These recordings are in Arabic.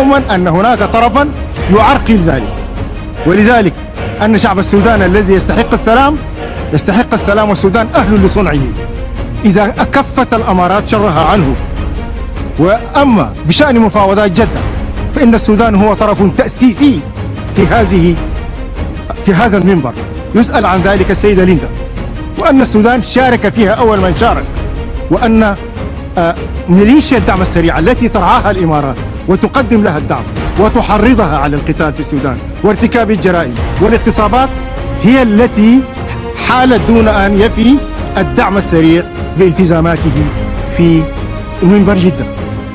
دوما أن هناك طرفا يعرقل ذلك. ولذلك أن شعب السودان الذي يستحق السلام والسودان أهل لصنعه إذا كفت الأمارات شرها عنه. وأما بشأن مفاوضات جدة فإن السودان هو طرف تأسيسي في هذا المنبر، يسأل عن ذلك السيدة ليندا، وأن السودان شارك فيها أول من شارك، وأن ميليشيا الدعم السريع التي ترعاها الإمارات وتقدم لها الدعم وتحرضها على القتال في السودان وارتكاب الجرائم والاغتصابات هي التي حالت دون أن يفي الدعم السريع بالتزاماته في منبر جدة.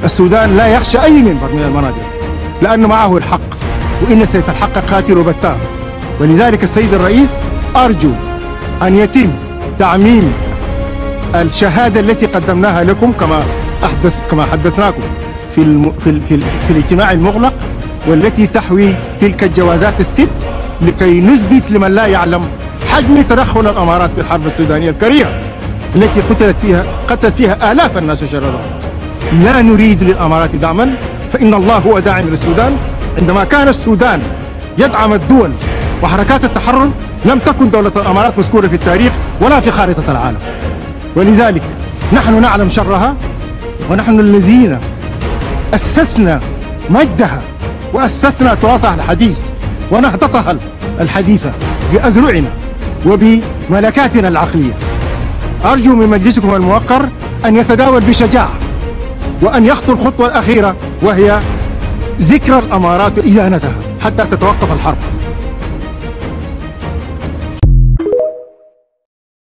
السودان لا يخشى أي منبر من المنابر لأن معه الحق، وإن سيف الحق قاتل وبتار. ولذلك السيد الرئيس أرجو أن يتم تعميم الشهادة التي قدمناها لكم كما حدثناكم في الاجتماع المغلق، والتي تحوي تلك الجوازات الست لكي نثبت لمن لا يعلم حجم تدخل الأمارات في الحرب السودانية الكريهة التي قتل فيها آلاف الناس وشردهم. لا نريد للأمارات دعما، فإن الله هو داعم للسودان. عندما كان السودان يدعم الدول وحركات التحرر لم تكن دولة الأمارات مذكورة في التاريخ ولا في خارطة العالم. ولذلك نحن نعلم شرها، ونحن الذين أسسنا مجدها وأسسنا تراثها الحديث ونهضتها الحديثة بأذرعنا وبملكاتنا العقلية. أرجو من مجلسكم الموقر أن يتداول بشجاعة وأن يخطو الخطوة الأخيرة، وهي ذكر الأمارات وإدانتها حتى تتوقف الحرب.